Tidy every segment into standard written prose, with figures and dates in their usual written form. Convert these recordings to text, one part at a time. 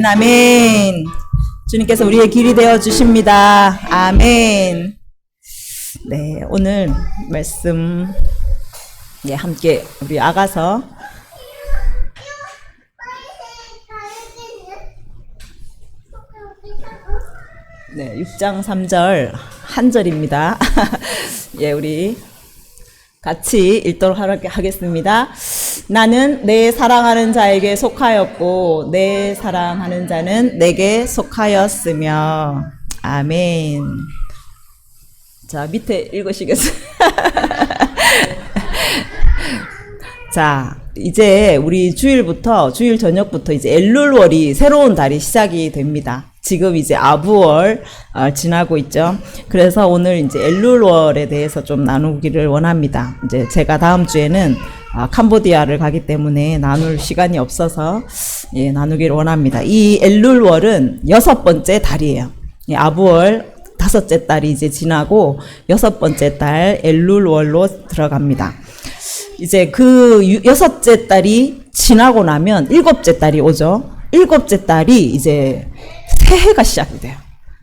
아멘. 주님께서 우리의 길이 되어 주십니다. 아멘. 네, 오늘 말씀 함께 우리 아가서 네, 6장 3절 한 절입니다. 예, 우리 같이 읽도록 하겠습니다. 나는 내 사랑하는 자에게 속하였고 내 사랑하는 자는 내게 속하였으며. 아멘. 자, 밑에 읽으시겠어요? 자, 이제 우리 주일 저녁부터 이제 엘룰월이 새로운 달이 시작이 됩니다. 지금 이제 아부월 지나고 있죠. 그래서 오늘 이제 엘룰월에 대해서 좀 나누기를 원합니다. 이제 제가 다음 주에는 캄보디아를 가기 때문에 나눌 시간이 없어서 나누기를 원합니다. 이 엘룰월은 6번째 달이에요. 아부월 5째 달이 이제 지나고 6번째 달 엘룰월로 들어갑니다. 이제 그 6째 달이 지나고 나면 7째 달이 오죠. 7째 달이 이제 새해가 시작이 돼요.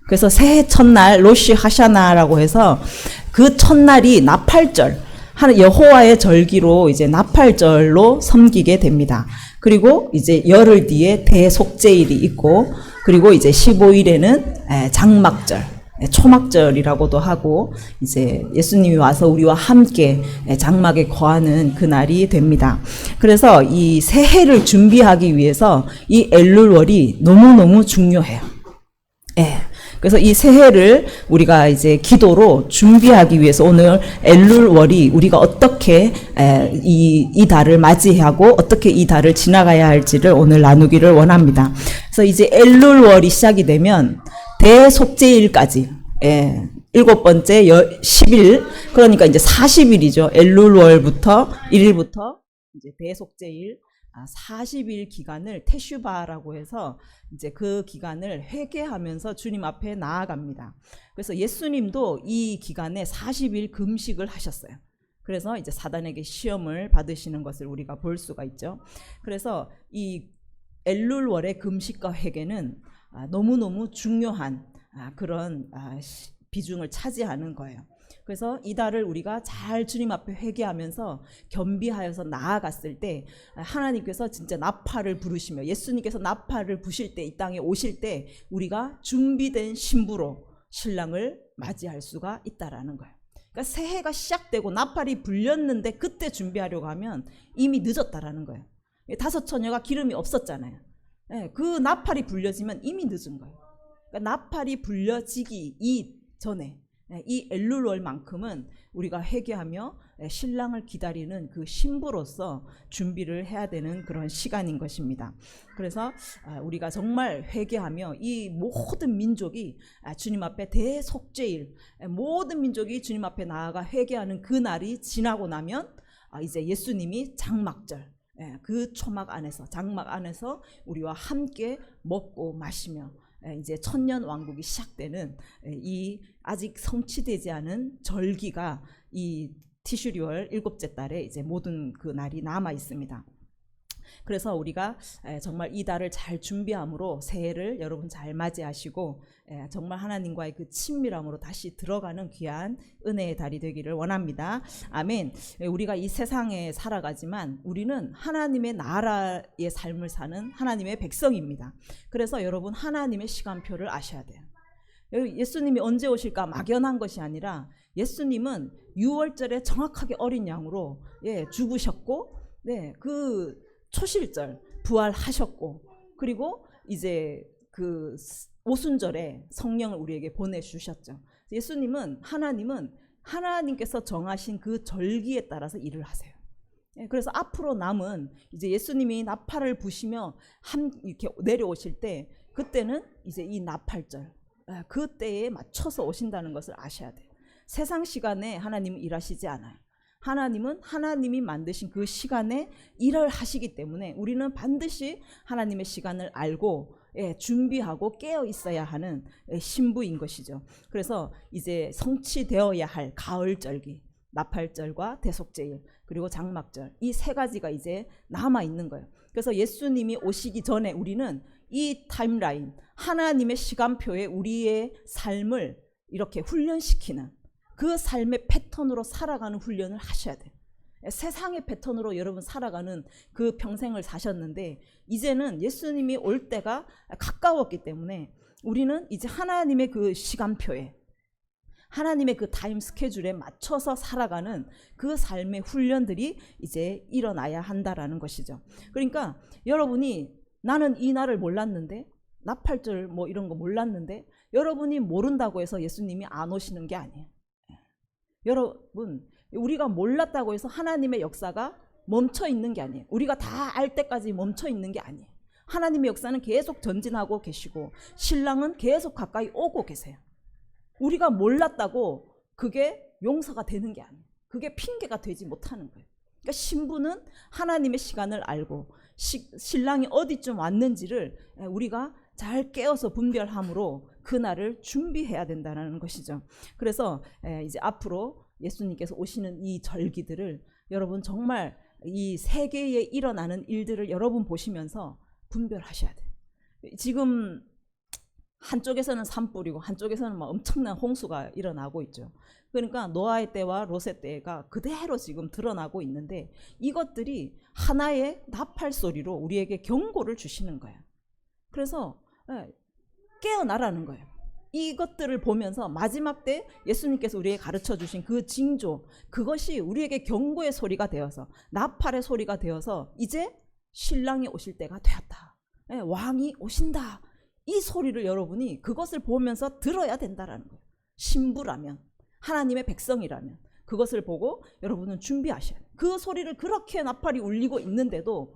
그래서 새해 첫날 로시 하샤나라고 해서 그 첫날이 나팔절, 여호와의 절기로 이제 나팔절로 섬기게 됩니다. 그리고 이제 열흘 뒤에 대속죄일이 있고, 그리고 이제 15일에는 장막절, 초막절이라고도 하고, 이제 예수님이 와서 우리와 함께 장막에 거하는 그날이 됩니다. 그래서 이 새해를 준비하기 위해서 이 엘룰월이 너무너무 중요해요. 그래서 이 새해를 우리가 이제 기도로 준비하기 위해서 오늘 엘룰월이 우리가 어떻게 이 달을 맞이하고 어떻게 이 달을 지나가야 할지를 오늘 나누기를 원합니다. 그래서 이제 엘룰월이 시작이 되면 대속죄일까지 7번째 10일, 그러니까 이제 40일이죠. 엘룰월부터 1일부터 이제 대속죄일 40일 기간을 테슈바라고 해서 이제 그 기간을 회개하면서 주님 앞에 나아갑니다. 그래서 예수님도 이 기간에 40일 금식을 하셨어요. 그래서 이제 사단에게 시험을 받으시는 것을 우리가 볼 수가 있죠. 그래서 이 엘룰월의 금식과 회개는 너무너무 중요한 그런 비중을 차지하는 거예요. 그래서 이 달을 우리가 잘 주님 앞에 회개하면서 겸비하여서 나아갔을 때 하나님께서 진짜 나팔을 부르시며 예수님께서 나팔을 부실 때 이 땅에 오실 때 우리가 준비된 신부로 신랑을 맞이할 수가 있다라는 거예요. 그러니까 새해가 시작되고 나팔이 불렸는데 그때 준비하려고 하면 이미 늦었다라는 거예요. 5 처녀가 기름이 없었잖아요. 그 나팔이 불려지면 이미 늦은 거예요. 그러니까 나팔이 불려지기 이전에 이 엘룰월만큼은 우리가 회개하며 신랑을 기다리는 그 신부로서 준비를 해야 되는 그런 시간인 것입니다. 그래서 우리가 정말 회개하며 이 모든 민족이 주님 앞에 대속죄일, 모든 민족이 주님 앞에 나아가 회개하는 그 날이 지나고 나면 이제 예수님이 장막절, 그 초막 안에서 장막 안에서 우리와 함께 먹고 마시며 이제 천년 왕국이 시작되는 이 아직 성취되지 않은 절기가 이 티슈리월 7째 달에 이제 모든 그 날이 남아 있습니다. 그래서 우리가 정말 이 달을 잘 준비함으로 새해를 여러분 잘 맞이하시고 정말 하나님과의 그 친밀함으로 다시 들어가는 귀한 은혜의 달이 되기를 원합니다. 아멘. 우리가 이 세상에 살아가지만 우리는 하나님의 나라의 삶을 사는 하나님의 백성입니다. 그래서 여러분 하나님의 시간표를 아셔야 돼요. 예수님이 언제 오실까 막연한 것이 아니라 예수님은 6월절에 정확하게 어린 양으로 죽으셨고 그 초실절 부활하셨고, 그리고 이제 그 오순절에 성령을 우리에게 보내주셨죠. 예수님은 하나님께서 정하신 그 절기에 따라서 일을 하세요. 그래서 앞으로 남은 이제 예수님이 나팔을 부시며 이렇게 내려오실 때 그때는 이제 이 나팔절 그때에 맞춰서 오신다는 것을 아셔야 돼요. 세상 시간에 하나님은 일하시지 않아요. 하나님은 하나님이 만드신 그 시간에 일을 하시기 때문에 우리는 반드시 하나님의 시간을 알고 준비하고 깨어 있어야 하는 신부인 것이죠. 그래서 이제 성취되어야 할 가을절기, 나팔절과 대속죄일, 그리고 장막절, 이 세 가지가 이제 남아 있는 거예요. 그래서 예수님이 오시기 전에 우리는 이 타임라인, 하나님의 시간표에 우리의 삶을 이렇게 훈련시키는 그 삶의 패턴으로 살아가는 훈련을 하셔야 돼요. 세상의 패턴으로 여러분 살아가는 그 평생을 사셨는데 이제는 예수님이 올 때가 가까웠기 때문에 우리는 이제 하나님의 그 시간표에, 하나님의 그 타임 스케줄에 맞춰서 살아가는 그 삶의 훈련들이 이제 일어나야 한다라는 것이죠. 그러니까 여러분이 나는 이 날을 몰랐는데, 나팔절 뭐 이런 거 몰랐는데, 여러분이 모른다고 해서 예수님이 안 오시는 게 아니에요. 여러분, 우리가 몰랐다고 해서 하나님의 역사가 멈춰 있는 게 아니에요. 우리가 다 알 때까지 멈춰 있는 게 아니에요. 하나님의 역사는 계속 전진하고 계시고 신랑은 계속 가까이 오고 계세요. 우리가 몰랐다고 그게 용서가 되는 게 아니에요. 그게 핑계가 되지 못하는 거예요. 그러니까 신부는 하나님의 시간을 알고 신랑이 어디쯤 왔는지를 우리가 잘 깨어서 분별함으로 그날을 준비해야 된다는 것이죠. 그래서 이제 앞으로 예수님께서 오시는 이 절기들을 여러분 정말 이 세계에 일어나는 일들을 여러분 보시면서 분별하셔야 돼요. 지금 한쪽에서는 산불이고 한쪽에서는 막 엄청난 홍수가 일어나고 있죠. 그러니까 노아의 때와 롯의 때가 그대로 지금 드러나고 있는데 이것들이 하나의 나팔 소리로 우리에게 경고를 주시는 거예요. 그래서 깨어나라는 거예요. 이것들을 보면서 마지막 때 예수님께서 우리에게 가르쳐 주신 그 징조, 그것이 우리에게 경고의 소리가 되어서, 나팔의 소리가 되어서 이제 신랑이 오실 때가 되었다, 왕이 오신다, 이 소리를 여러분이 그것을 보면서 들어야 된다라는 거예요. 신부라면, 하나님의 백성이라면 그것을 보고 여러분은 준비하셔야 돼요. 그 소리를 그렇게 나팔이 울리고 있는데도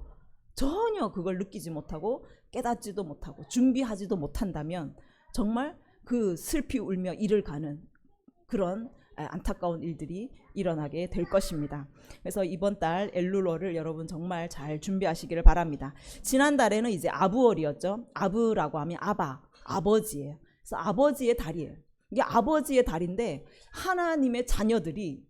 전혀 그걸 느끼지 못하고 깨닫지도 못하고 준비하지도 못한다면 정말 그 슬피 울며 이를 가는 그런 안타까운 일들이 일어나게 될 것입니다. 그래서 이번 달 엘룰월을 여러분 정말 잘 준비하시기를 바랍니다. 지난달에는 이제 아부월이었죠. 아부라고 하면 아버지예요. 그래서 아버지의 달이에요. 이게 아버지의 달인데 하나님의 자녀들이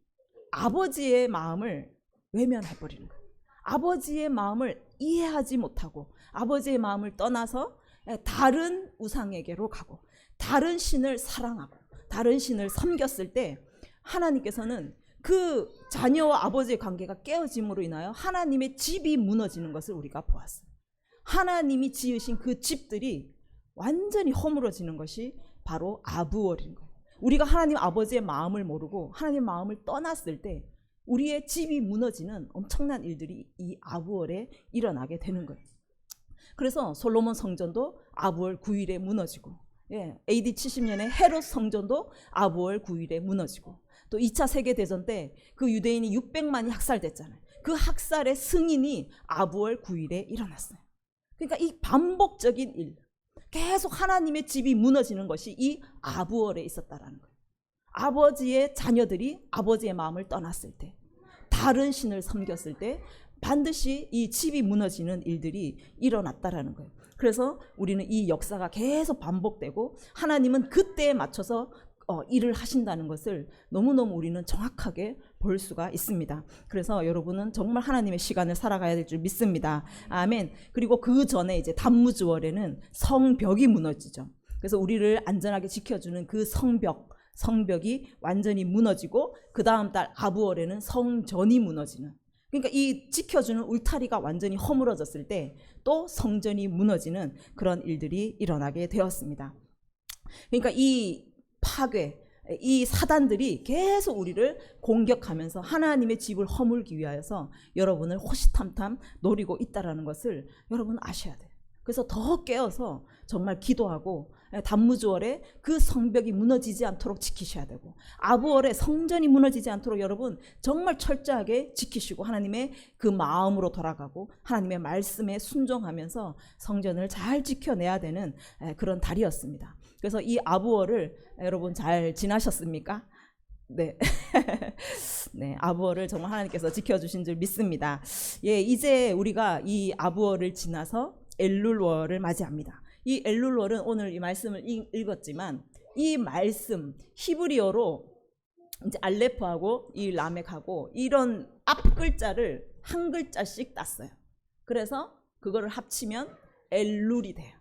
아버지의 마음을 외면해버리는 거예요. 아버지의 마음을 이해하지 못하고 아버지의 마음을 떠나서 다른 우상에게로 가고 다른 신을 사랑하고 다른 신을 섬겼을 때 하나님께서는 그 자녀와 아버지의 관계가 깨어짐으로 인하여 하나님의 집이 무너지는 것을 우리가 보았어요. 하나님이 지으신 그 집들이 완전히 허물어지는 것이 바로 아부월인 거예요. 우리가 하나님 아버지의 마음을 모르고 하나님의 마음을 떠났을 때 우리의 집이 무너지는 엄청난 일들이 이 아부월에 일어나게 되는 거예요. 그래서 솔로몬 성전도 아부월 9일에 무너지고, AD 70년에 헤롯 성전도 아부월 9일에 무너지고, 또 2차 세계대전 때 그 유대인이 600만이 학살됐잖아요. 그 학살의 승인이 아부월 9일에 일어났어요. 그러니까 이 반복적인 일, 계속 하나님의 집이 무너지는 것이 이 아부월에 있었다라는 거예요. 아버지의 자녀들이 아버지의 마음을 떠났을 때, 다른 신을 섬겼을 때 반드시 이 집이 무너지는 일들이 일어났다라는 거예요. 그래서 우리는 이 역사가 계속 반복되고 하나님은 그때에 맞춰서 일을 하신다는 것을 너무너무 우리는 정확하게 볼 수가 있습니다. 그래서 여러분은 정말 하나님의 시간을 살아가야 될 줄 믿습니다. 아멘. 그리고 그 전에 이제 단무주월에는 성벽이 무너지죠. 그래서 우리를 안전하게 지켜주는 그 성벽이 완전히 무너지고 그 다음 달 아부월에는 성전이 무너지는, 그러니까 이 지켜주는 울타리가 완전히 허물어졌을 때 또 성전이 무너지는 그런 일들이 일어나게 되었습니다. 그러니까 이 파괴, 이 사단들이 계속 우리를 공격하면서 하나님의 집을 허물기 위하여서 여러분을 호시탐탐 노리고 있다는 것을 여러분 아셔야 돼요. 그래서 더 깨어서 정말 기도하고 단무주월에 그 성벽이 무너지지 않도록 지키셔야 되고, 아부월에 성전이 무너지지 않도록 여러분 정말 철저하게 지키시고 하나님의 그 마음으로 돌아가고 하나님의 말씀에 순종하면서 성전을 잘 지켜내야 되는 그런 달이었습니다. 그래서 이 아부월을 여러분 잘 지나셨습니까? 네. 네, 아부월을 정말 하나님께서 지켜주신 줄 믿습니다. 이제 우리가 이 아부월을 지나서 엘룰월을 맞이합니다. 이 엘룰월은 오늘 이 말씀을 읽었지만 이 말씀 히브리어로 이제 알레프하고 이 라멕하고 이런 앞 글자를 한 글자씩 땄어요. 그래서 그거를 합치면 엘룰이 돼요.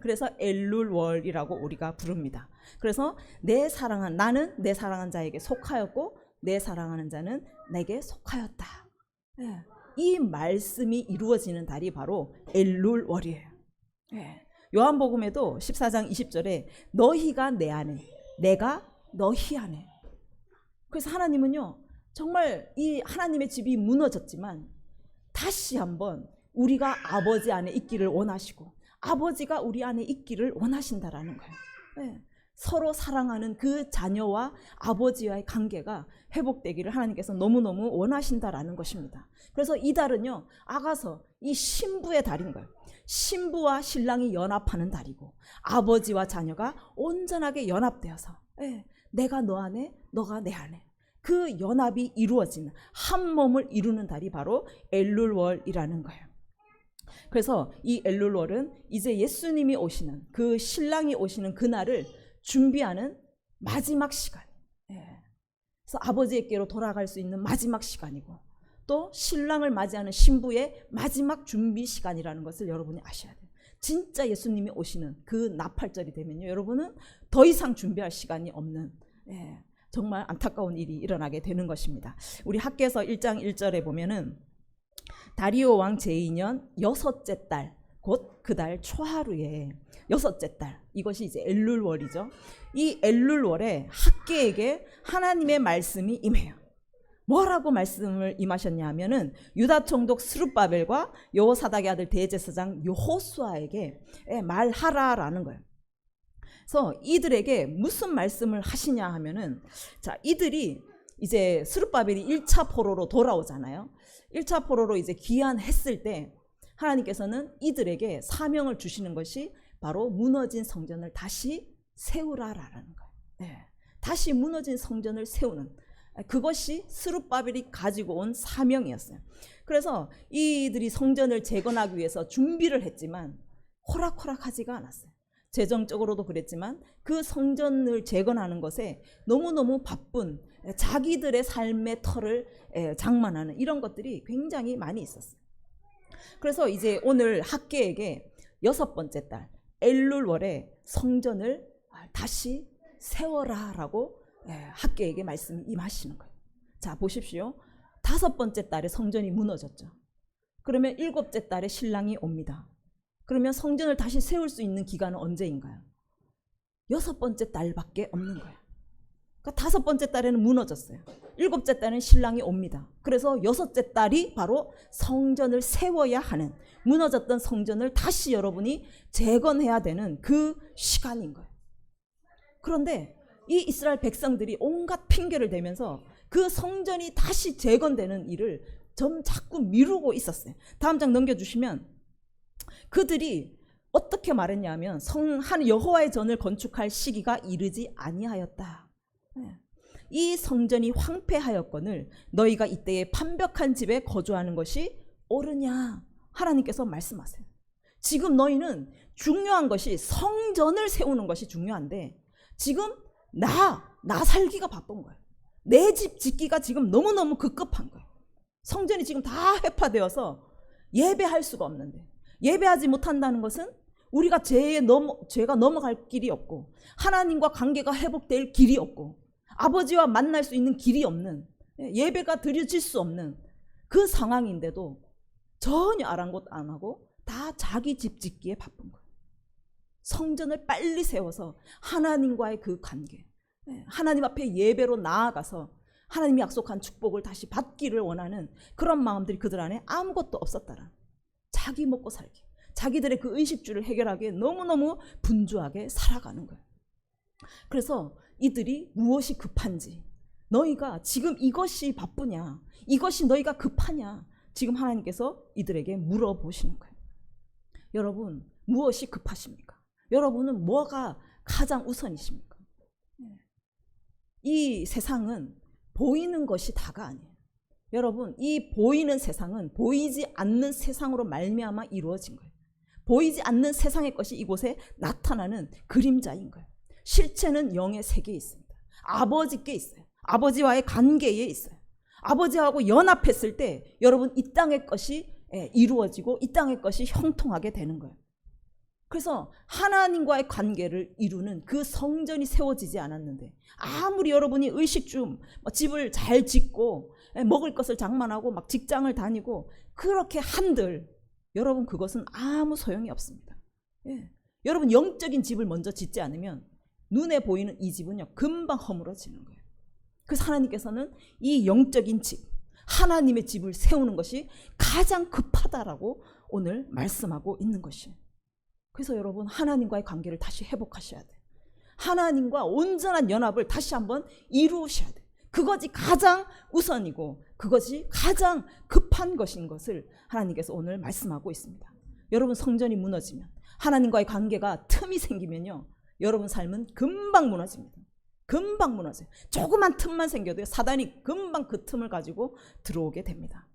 그래서 엘룰월이라고 우리가 부릅니다. 그래서 나는 내 사랑한 자에게 속하였고 내 사랑하는 자는 내게 속하였다. 이 말씀이 이루어지는 달이 바로 엘룰월이에요. 요한복음에도 14장 20절에 너희가 내 안에 내가 너희 안에. 그래서 하나님은요 정말 이 하나님의 집이 무너졌지만 다시 한번 우리가 아버지 안에 있기를 원하시고 아버지가 우리 안에 있기를 원하신다라는 거예요. 서로 사랑하는 그 자녀와 아버지와의 관계가 회복되기를 하나님께서 너무너무 원하신다라는 것입니다. 그래서 이 달은요 아가서 이 신부의 달인 거예요. 신부와 신랑이 연합하는 달이고 아버지와 자녀가 온전하게 연합되어서 내가 너 안에 너가 내 안에 그 연합이 이루어지는 한 몸을 이루는 달이 바로 엘룰월이라는 거예요. 그래서 이 엘룰월은 이제 예수님이 오시는 그 신랑이 오시는 그날을 준비하는 마지막 시간. 그래서 아버지에게로 돌아갈 수 있는 마지막 시간이고 또 신랑을 맞이하는 신부의 마지막 준비 시간이라는 것을 여러분이 아셔야 돼요. 진짜 예수님이 오시는 그 나팔절이 되면요 여러분은 더 이상 준비할 시간이 없는 정말 안타까운 일이 일어나게 되는 것입니다. 우리 학개서 1장 1절에 보면은 다리오 왕 제2년 여섯째 달 곧 그 달 초하루에 여섯째 달 이것이 이제 엘룰월이죠. 이 엘룰월에 학개에게 하나님의 말씀이 임해요. 뭐라고 말씀을 임하셨냐 하면은 유다 총독 스룹바벨과 여호사닥의 아들 대제사장 여호수아에게 말하라라는 거예요. 그래서 이들에게 무슨 말씀을 하시냐 하면은 자 이들이 이제 스룹바벨이 1차 포로로 돌아오잖아요. 1차 포로로 이제 귀환했을 때 하나님께서는 이들에게 사명을 주시는 것이 바로 무너진 성전을 다시 세우라라는 거예요. 다시 무너진 성전을 세우는 그것이 스룹바벨이 가지고 온 사명이었어요. 그래서 이들이 성전을 재건하기 위해서 준비를 했지만 호락호락하지가 않았어요. 재정적으로도 그랬지만 그 성전을 재건하는 것에 너무너무 바쁜 자기들의 삶의 터를 장만하는 이런 것들이 굉장히 많이 있었어요. 그래서 이제 오늘 학개에게 여섯 번째 달 엘룰월에 성전을 다시 세워라라고 학개에게 말씀이 임하시는 거예요. 자 보십시오. 다섯 번째 달에 성전이 무너졌죠. 그러면 일곱째 달에 신랑이 옵니다. 그러면 성전을 다시 세울 수 있는 기간은 언제인가요? 여섯 번째 달밖에 없는 거예요. 그러니까 다섯 번째 달에는 무너졌어요. 일곱째 달에는 신랑이 옵니다. 그래서 여섯째 달이 바로 성전을 세워야 하는 무너졌던 성전을 다시 여러분이 재건해야 되는 그 시간인 거예요. 그런데 이 이스라엘 백성들이 온갖 핑계를 대면서 그 성전이 다시 재건되는 일을 좀 자꾸 미루고 있었어요. 다음 장 넘겨주시면 그들이 어떻게 말했냐면 한 여호와의 전을 건축할 시기가 이르지 아니하였다. 이 성전이 황폐하였거늘 너희가 이때에 판벽한 집에 거주하는 것이 옳으냐 하나님께서 말씀하세요. 지금 너희는 중요한 것이 성전을 세우는 것이 중요한데 지금 나 살기가 바쁜 거예요. 내 집 짓기가 지금 너무너무 급급한 거예요. 성전이 지금 다 해파되어서 예배할 수가 없는데 예배하지 못한다는 것은 우리가 죄가 넘어갈 길이 없고 하나님과 관계가 회복될 길이 없고 아버지와 만날 수 있는 길이 없는 예배가 드려질 수 없는 그 상황인데도 전혀 아랑곳 안 하고 다 자기 집 짓기에 바쁜 거예요. 성전을 빨리 세워서 하나님과의 그 관계 하나님 앞에 예배로 나아가서 하나님이 약속한 축복을 다시 받기를 원하는 그런 마음들이 그들 안에 아무것도 없었다라. 자기 먹고 살기 자기들의 그 의식주를 해결하기에 너무너무 분주하게 살아가는 거예요. 그래서 이들이 무엇이 급한지 너희가 지금 이것이 바쁘냐 이것이 너희가 급하냐 지금 하나님께서 이들에게 물어보시는 거예요. 여러분 무엇이 급하십니까? 여러분은 뭐가 가장 우선이십니까? 이 세상은 보이는 것이 다가 아니에요. 여러분 이 보이는 세상은 보이지 않는 세상으로 말미암아 이루어진 거예요. 보이지 않는 세상의 것이 이곳에 나타나는 그림자인 거예요. 실체는 영의 세계에 있습니다. 아버지께 있어요. 아버지와의 관계에 있어요. 아버지하고 연합했을 때 여러분 이 땅의 것이 이루어지고 이 땅의 것이 형통하게 되는 거예요. 그래서 하나님과의 관계를 이루는 그 성전이 세워지지 않았는데, 아무리 여러분이 의식주 집을 잘 짓고 먹을 것을 장만하고 막 직장을 다니고 그렇게 한들 여러분 그것은 아무 소용이 없습니다. 예. 여러분 영적인 집을 먼저 짓지 않으면 눈에 보이는 이 집은요 금방 허물어지는 거예요. 그래서 하나님께서는 이 영적인 집, 하나님의 집을 세우는 것이 가장 급하다라고 오늘 말씀하고 있는 것이에요. 그래서 여러분 하나님과의 관계를 다시 회복하셔야 돼요. 하나님과 온전한 연합을 다시 한번 이루셔야 돼요. 그것이 가장 우선이고 그것이 가장 급한 것인 것을 하나님께서 오늘 말씀하고 있습니다. 여러분 성전이 무너지면, 하나님과의 관계가 틈이 생기면요 여러분 삶은 금방 무너집니다. 금방 무너져요. 조그만 틈만 생겨도 사단이 금방 그 틈을 가지고 들어오게 됩니다.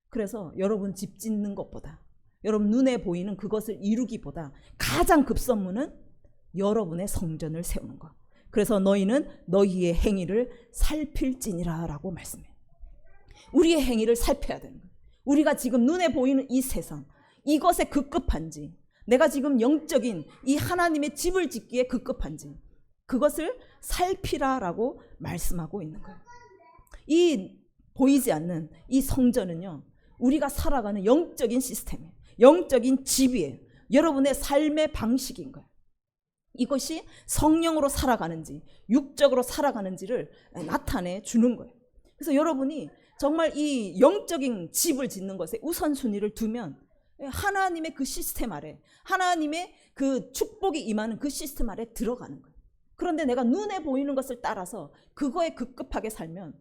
그래서 여러분 집 짓는 것보다, 여러분 눈에 보이는 그것을 이루기보다 가장 급선무는 여러분의 성전을 세우는 것. 그래서 너희는 너희의 행위를 살필지니라 라고 말씀해요. 우리의 행위를 살펴야 되는 거예요. 우리가 지금 눈에 보이는 이 세상, 이것에 급급한지, 내가 지금 영적인 이 하나님의 집을 짓기에 급급한지 그것을 살피라라고 말씀하고 있는 거예요. 이 보이지 않는 이 성전은요 우리가 살아가는 영적인 시스템이에요. 영적인 집이에요. 여러분의 삶의 방식인 거예요. 이것이 성령으로 살아가는지 육적으로 살아가는지를 나타내 주는 거예요. 그래서 여러분이 정말 이 영적인 집을 짓는 것에 우선순위를 두면 하나님의 그 시스템 아래, 하나님의 그 축복이 임하는 그 시스템 아래 들어가는 거예요. 그런데 내가 눈에 보이는 것을 따라서 그거에 급급하게 살면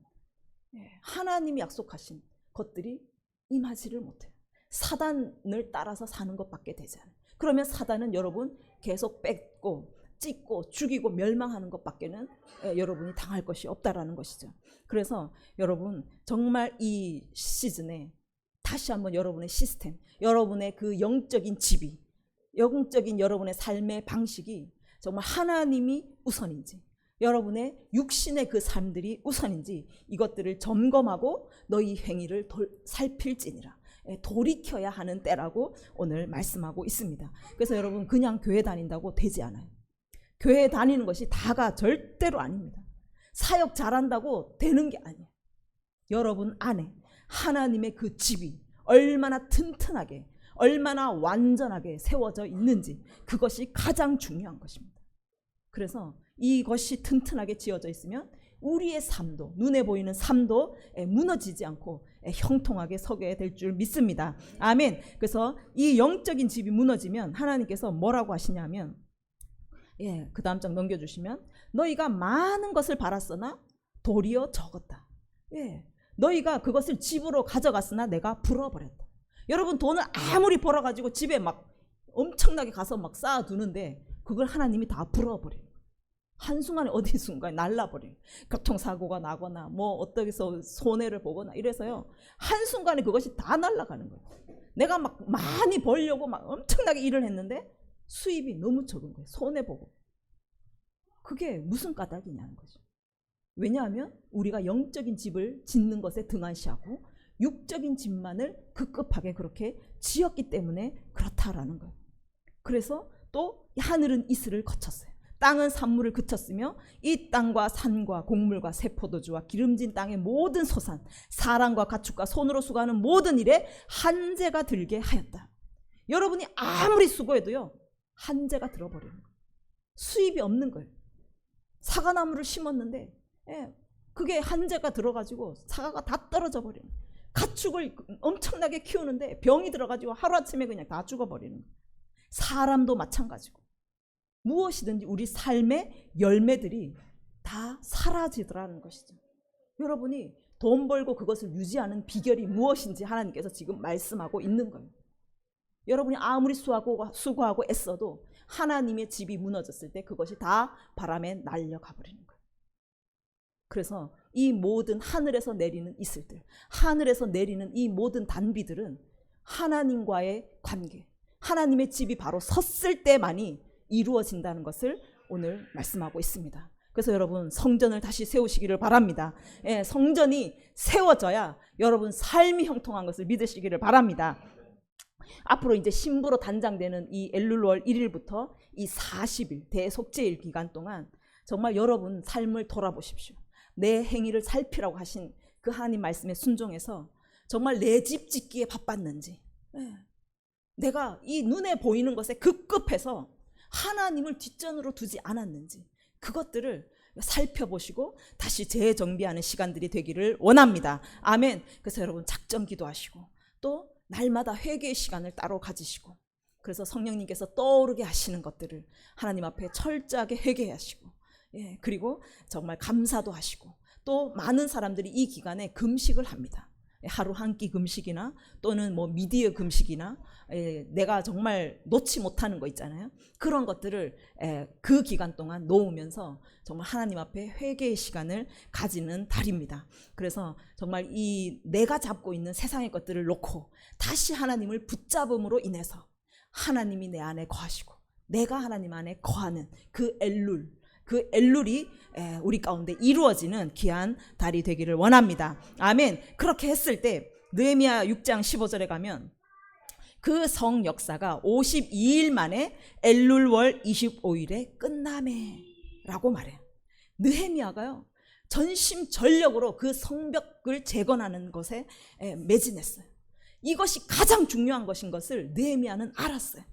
하나님이 약속하신 것들이 임하지를 못해요. 사단을 따라서 사는 것밖에 되지 않아요. 그러면 사단은 여러분 계속 뺏고 찢고 죽이고 멸망하는 것밖에는 여러분이 당할 것이 없다라는 것이죠. 그래서 여러분 정말 이 시즌에 다시 한번 여러분의 시스템, 여러분의 그 영적인 집이, 영적인 여러분의 삶의 방식이 정말 하나님이 우선인지, 여러분의 육신의 그 삶들이 우선인지 이것들을 점검하고 너희 행위를 살필지니라, 돌이켜야 하는 때라고 오늘 말씀하고 있습니다. 그래서 여러분 그냥 교회 다닌다고 되지 않아요. 교회 다니는 것이 다가 절대로 아닙니다. 사역 잘한다고 되는 게 아니에요. 여러분 안에 하나님의 그 집이 얼마나 튼튼하게, 얼마나 완전하게 세워져 있는지 그것이 가장 중요한 것입니다. 그래서 이것이 튼튼하게 지어져 있으면 우리의 삶도, 눈에 보이는 삶도 무너지지 않고 형통하게 서게 될 줄 믿습니다. 아멘. 그래서 이 영적인 집이 무너지면 하나님께서 뭐라고 하시냐면, 그 다음 장 넘겨주시면, 너희가 많은 것을 바랐으나 도리어 적었다. 너희가 그것을 집으로 가져갔으나 내가 불어버렸다. 여러분 돈을 아무리 벌어가지고 집에 막 엄청나게 가서 막 쌓아두는데 그걸 하나님이 다 불어버려요. 한순간에 어디 순간에 날라버려요. 교통사고가 나거나 뭐 어디서 손해를 보거나 이래서요 한순간에 그것이 다 날아가는 거예요. 내가 막 많이 벌려고 막 엄청나게 일을 했는데 수입이 너무 적은 거예요. 손해보고. 그게 무슨 까닭이냐는 거죠. 왜냐하면 우리가 영적인 집을 짓는 것에 등한시하고 육적인 집만을 급급하게 그렇게 지었기 때문에 그렇다라는 거예요. 그래서 또 하늘은 이슬을 거쳤어요. 땅은 산물을 그쳤으며 이 땅과 산과 곡물과 새 포도주와 기름진 땅의 모든 소산, 사람과 가축과 손으로 수고하는 모든 일에 한재가 들게 하였다. 여러분이 아무리 수고해도요 한재가 들어버리는 거예요. 수입이 없는 거예요. 사과나무를 심었는데 그게 한재가 들어가지고 사과가 다 떨어져 버리는 거예요. 가축을 엄청나게 키우는데 병이 들어가지고 하루아침에 그냥 다 죽어버리는 거예요. 사람도 마찬가지고 무엇이든지 우리 삶의 열매들이 다 사라지더라는 것이죠. 여러분이 돈 벌고 그것을 유지하는 비결이 무엇인지 하나님께서 지금 말씀하고 있는 거예요. 여러분이 아무리 수고하고 애써도 하나님의 집이 무너졌을 때 그것이 다 바람에 날려가 버리는 거예요. 그래서 이 모든 하늘에서 내리는 이슬들, 하늘에서 내리는 이 모든 단비들은 하나님과의 관계, 하나님의 집이 바로 섰을 때만이 이루어진다는 것을 오늘 말씀하고 있습니다. 그래서 여러분 성전을 다시 세우시기를 바랍니다. 성전이 세워져야 여러분 삶이 형통한 것을 믿으시기를 바랍니다. 앞으로 이제 신부로 단장되는 이 엘룰월 1일부터 이 40일 대속죄일 기간 동안 정말 여러분 삶을 돌아보십시오. 내 행위를 살피라고 하신 그 하나님 말씀에 순종해서 정말 내 집 짓기에 바빴는지, 내가 이 눈에 보이는 것에 급급해서 하나님을 뒷전으로 두지 않았는지, 그것들을 살펴보시고 다시 재정비하는 시간들이 되기를 원합니다. 아멘. 그래서 여러분 작정 기도하시고 또 날마다 회개의 시간을 따로 가지시고, 그래서 성령님께서 떠오르게 하시는 것들을 하나님 앞에 철저하게 회개하시고, 그리고 정말 감사도 하시고, 또 많은 사람들이 이 기간에 금식을 합니다. 하루 한 끼 금식이나 또는 뭐 미디어 금식이나 내가 정말 놓지 못하는 거 있잖아요. 그런 것들을 그 기간 동안 놓으면서 정말 하나님 앞에 회개의 시간을 가지는 달입니다. 그래서 정말 이 내가 잡고 있는 세상의 것들을 놓고 다시 하나님을 붙잡음으로 인해서 하나님이 내 안에 거하시고 내가 하나님 안에 거하는 그 엘룰이 우리 가운데 이루어지는 귀한 달이 되기를 원합니다. 아멘. 그렇게 했을 때 느헤미야 6장 15절에 가면 그 성 역사가 52일 만에 엘룰월 25일에 끝나매 라고 말해요. 느헤미야가요 전심전력으로 그 성벽을 재건하는 것에 매진했어요. 이것이 가장 중요한 것인 것을 느헤미야는 알았어요.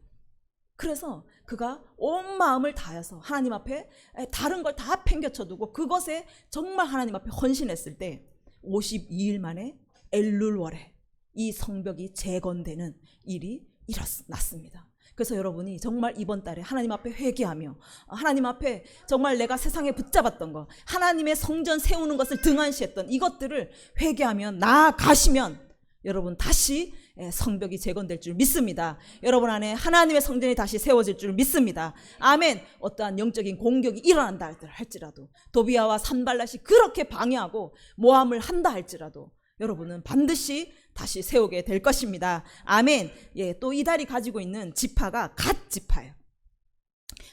그래서 그가 온 마음을 다해서 하나님 앞에 다른 걸 다 팽개쳐두고 그것에 정말 하나님 앞에 헌신했을 때 52일 만에 엘룰월에 이 성벽이 재건되는 일이 일어났습니다. 그래서 여러분이 정말 이번 달에 하나님 앞에 회개하며 하나님 앞에 정말 내가 세상에 붙잡았던 거, 하나님의 성전 세우는 것을 등한시했던 이것들을 회개하며 나아가시면 여러분 다시 성벽이 재건될 줄 믿습니다. 여러분 안에 하나님의 성전이 다시 세워질 줄 믿습니다. 아멘. 어떠한 영적인 공격이 일어난다 할지라도, 도비아와 산발랏이 그렇게 방해하고 모함을 한다 할지라도 여러분은 반드시 다시 세우게 될 것입니다. 아멘. 또 이 달이 가지고 있는 지파가 갓 지파예요.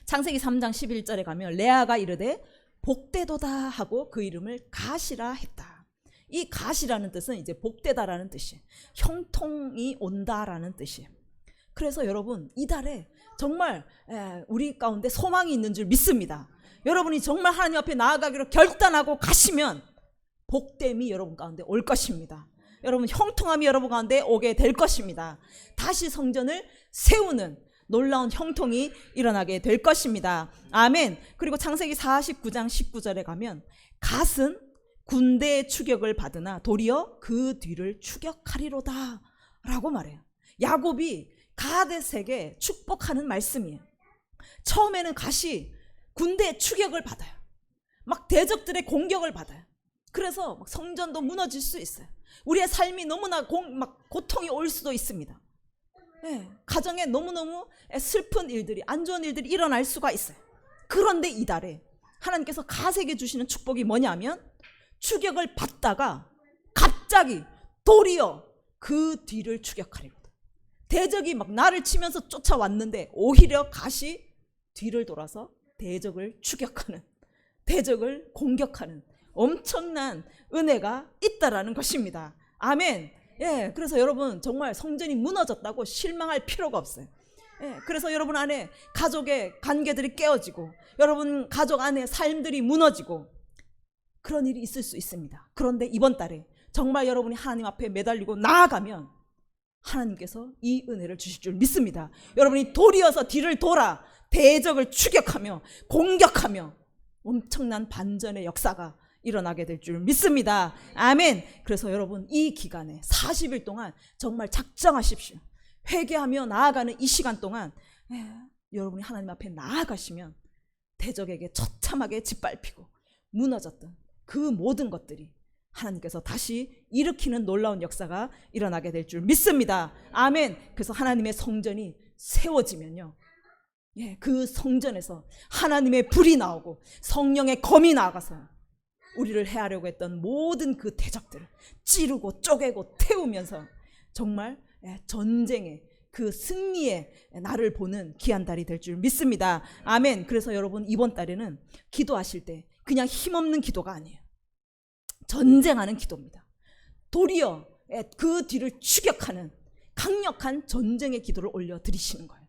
창세기 3장 11절에 가면 레아가 이르되 복되도다 하고 그 이름을 갓이라 했다. 이 갓이라는 뜻은 이제 복되다라는 뜻이에요. 형통이 온다라는 뜻이에요. 그래서 여러분 이 달에 정말 우리 가운데 소망이 있는 줄 믿습니다. 여러분이 정말 하나님 앞에 나아가기로 결단하고 가시면 복됨이 여러분 가운데 올 것입니다. 여러분 형통함이 여러분 가운데 오게 될 것입니다. 다시 성전을 세우는 놀라운 형통이 일어나게 될 것입니다. 아멘. 그리고 창세기 49장 19절에 가면 갓은 군대의 추격을 받으나 도리어 그 뒤를 추격하리로다 라고 말해요. 야곱이 갓에게 축복하는 말씀이에요. 처음에는 갓이 군대의 추격을 받아요. 막 대적들의 공격을 받아요. 그래서 막 성전도 무너질 수 있어요. 우리의 삶이 너무나 막 고통이 올 수도 있습니다. 가정에 너무너무 슬픈 일들이, 안 좋은 일들이 일어날 수가 있어요. 그런데 이 달에 하나님께서 갓에게 주시는 축복이 뭐냐면 추격을 받다가 갑자기 도리어 그 뒤를 추격하리로다. 대적이 막 나를 치면서 쫓아왔는데 오히려 갓이 뒤를 돌아서 대적을 추격하는, 대적을 공격하는 엄청난 은혜가 있다라는 것입니다. 아멘. 그래서 여러분 정말 성전이 무너졌다고 실망할 필요가 없어요. 그래서 여러분 안에 가족의 관계들이 깨어지고 여러분 가족 안에 삶들이 무너지고 그런 일이 있을 수 있습니다. 그런데 이번 달에 정말 여러분이 하나님 앞에 매달리고 나아가면 하나님께서 이 은혜를 주실 줄 믿습니다. 여러분이 도리어서 뒤를 돌아 대적을 추격하며 공격하며 엄청난 반전의 역사가 일어나게 될 줄 믿습니다. 아멘. 그래서 여러분 이 기간에 40일 동안 정말 작정하십시오. 회개하며 나아가는 이 시간 동안 여러분이 하나님 앞에 나아가시면 대적에게 처참하게 짓밟히고 무너졌던 그 모든 것들이 하나님께서 다시 일으키는 놀라운 역사가 일어나게 될 줄 믿습니다. 아멘. 그래서 하나님의 성전이 세워지면요, 그 성전에서 하나님의 불이 나오고 성령의 검이 나아가서 우리를 해하려고 했던 모든 그 대적들을 찌르고 쪼개고 태우면서 정말 전쟁의 그 승리의 날을 보는 귀한 달이 될 줄 믿습니다. 아멘. 그래서 여러분 이번 달에는 기도하실 때 그냥 힘없는 기도가 아니에요. 전쟁하는 기도입니다. 도리어 그 뒤를 추격하는 강력한 전쟁의 기도를 올려드리시는 거예요.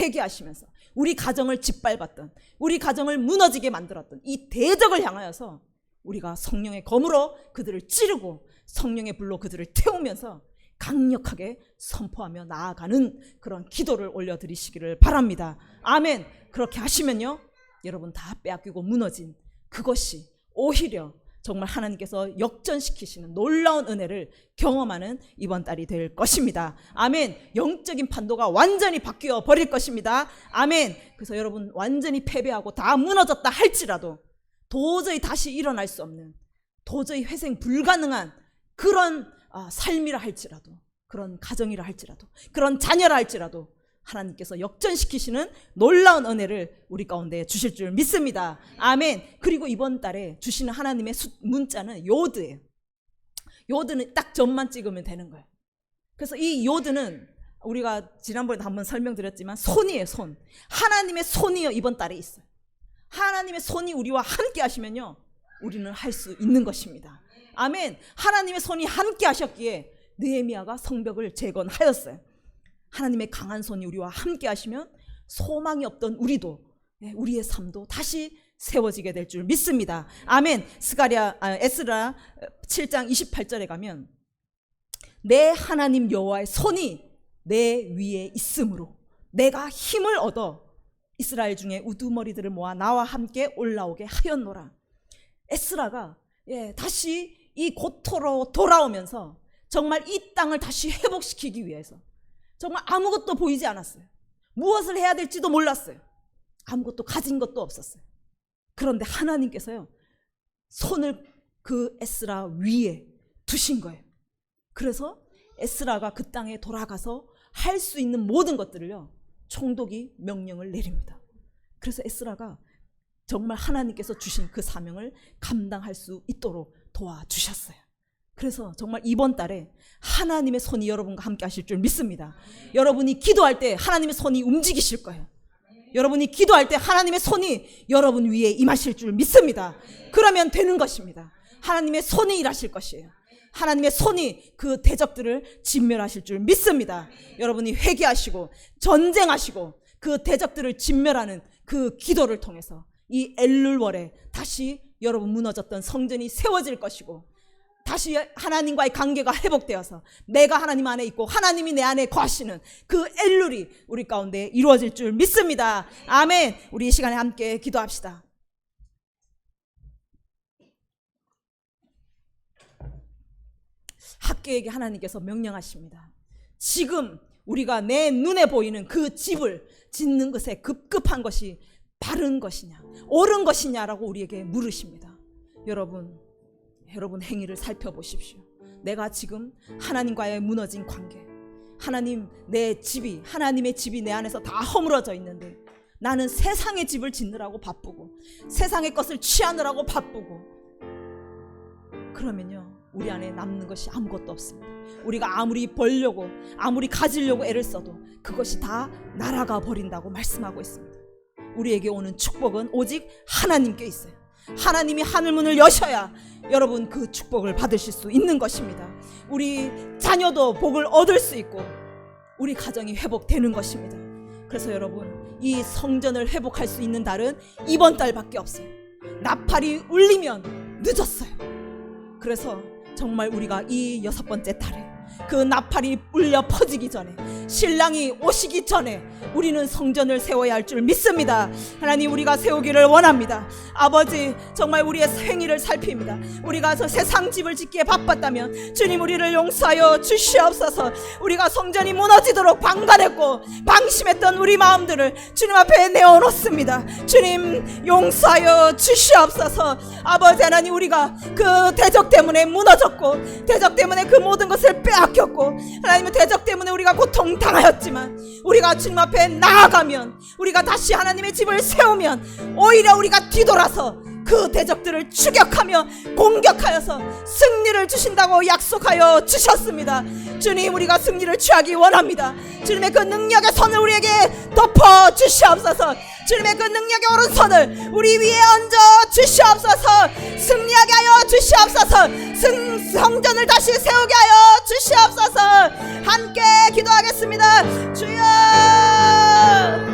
회개하시면서 우리 가정을 짓밟았던, 우리 가정을 무너지게 만들었던 이 대적을 향하여서 우리가 성령의 검으로 그들을 찌르고 성령의 불로 그들을 태우면서 강력하게 선포하며 나아가는 그런 기도를 올려드리시기를 바랍니다. 아멘. 그렇게 하시면요, 여러분 다 빼앗기고 무너진 그것이 오히려 정말 하나님께서 역전시키시는 놀라운 은혜를 경험하는 이번 달이 될 것입니다. 아멘. 영적인 판도가 완전히 바뀌어 버릴 것입니다. 아멘. 그래서 여러분 완전히 패배하고 다 무너졌다 할지라도 도저히 다시 일어날 수 없는, 도저히 회생 불가능한 그런 삶이라 할지라도, 그런 가정이라 할지라도, 그런 자녀라 할지라도 하나님께서 역전시키시는 놀라운 은혜를 우리 가운데 주실 줄 믿습니다. 아멘. 그리고 이번 달에 주시는 하나님의 문자는 요드예요. 요드는 딱 점만 찍으면 되는 거예요. 그래서 이 요드는 우리가 지난번에 한번 설명드렸지만 손이에요. 손. 하나님의 손이요 이번 달에 있어요. 하나님의 손이 우리와 함께 하시면요, 우리는 할 수 있는 것입니다. 아멘. 하나님의 손이 함께 하셨기에 느헤미야가 성벽을 재건하였어요. 하나님의 강한 손이 우리와 함께 하시면 소망이 없던 우리도, 우리의 삶도 다시 세워지게 될 줄 믿습니다. 아멘. 에스라 7장 28절에 가면 내 하나님 여호와의 손이 내 위에 있으므로 내가 힘을 얻어 이스라엘 중에 우두머리들을 모아 나와 함께 올라오게 하였노라. 에스라가 다시 이 고토로 돌아오면서 정말 이 땅을 다시 회복시키기 위해서 정말 아무것도 보이지 않았어요. 무엇을 해야 될지도 몰랐어요. 아무것도 가진 것도 없었어요. 그런데 하나님께서요, 손을 그 에스라 위에 두신 거예요. 그래서 에스라가 그 땅에 돌아가서 할 수 있는 모든 것들을요, 총독이 명령을 내립니다. 그래서 에스라가 정말 하나님께서 주신 그 사명을 감당할 수 있도록 도와주셨어요. 그래서 정말 이번 달에 하나님의 손이 여러분과 함께 하실 줄 믿습니다. 여러분이 기도할 때 하나님의 손이 움직이실 거예요. 여러분이 기도할 때 하나님의 손이 여러분 위에 임하실 줄 믿습니다. 그러면 되는 것입니다. 하나님의 손이 일하실 것이에요. 하나님의 손이 그 대적들을 진멸하실 줄 믿습니다. 여러분이 회개하시고 전쟁하시고 그 대적들을 진멸하는 그 기도를 통해서 이 엘룰월에 다시 여러분 무너졌던 성전이 세워질 것이고, 다시 하나님과의 관계가 회복되어서 내가 하나님 안에 있고 하나님이 내 안에 거하시는 그 엘룰이 우리 가운데 이루어질 줄 믿습니다. 아멘. 우리 이 시간에 함께 기도합시다. 학교에게 하나님께서 명령하십니다. 지금 우리가 내 눈에 보이는 그 집을 짓는 것에 급급한 것이 바른 것이냐 옳은 것이냐라고 우리에게 물으십니다. 여러분 행위를 살펴보십시오. 내가 지금 하나님과의 무너진 관계, 하나님의 집이 내 안에서 다 허물어져 있는데 나는 세상의 집을 짓느라고 바쁘고 세상의 것을 취하느라고 바쁘고, 그러면요 우리 안에 남는 것이 아무것도 없습니다. 우리가 아무리 벌려고 아무리 가지려고 애를 써도 그것이 다 날아가 버린다고 말씀하고 있습니다. 우리에게 오는 축복은 오직 하나님께 있어요. 하나님이 하늘문을 여셔야 여러분 그 축복을 받으실 수 있는 것입니다. 우리 자녀도 복을 얻을 수 있고 우리 가정이 회복되는 것입니다. 그래서 여러분 이 성전을 회복할 수 있는 달은 이번 달밖에 없어요. 나팔이 울리면 늦었어요. 그래서 정말 우리가 이 6번째 달에 그 나팔이 울려 퍼지기 전에, 신랑이 오시기 전에 우리는 성전을 세워야 할 줄 믿습니다. 하나님, 우리가 세우기를 원합니다. 아버지, 정말 우리의 행위를 살핍니다. 우리가 저 세상 집을 짓기에 바빴다면 주님 우리를 용서하여 주시옵소서. 우리가 성전이 무너지도록 방관했고 방심했던 우리 마음들을 주님 앞에 내어놓습니다. 주님 용서하여 주시옵소서. 아버지 하나님, 우리가 그 대적 때문에 무너졌고 대적 때문에 그 모든 것을 빼앗겼고 하나님은 대적 때문에 우리가 고통당하였지만 우리가 주님 앞에 나아가면, 우리가 다시 하나님의 집을 세우면 오히려 우리가 뒤돌아서 그 대적들을 추격하며 공격하여서 승리를 주신다고 약속하여 주셨습니다. 주님, 우리가 승리를 취하기 원합니다. 주님의 그 능력의 손을 우리에게 덮어 주시옵소서. 주님의 그 능력의 오른손을 우리 위에 얹어 주시옵소서. 승리하게 하여 주시옵소서. 성전을 다시 세우게 하여 주시옵소서. 함께 기도하겠습니다. 주여.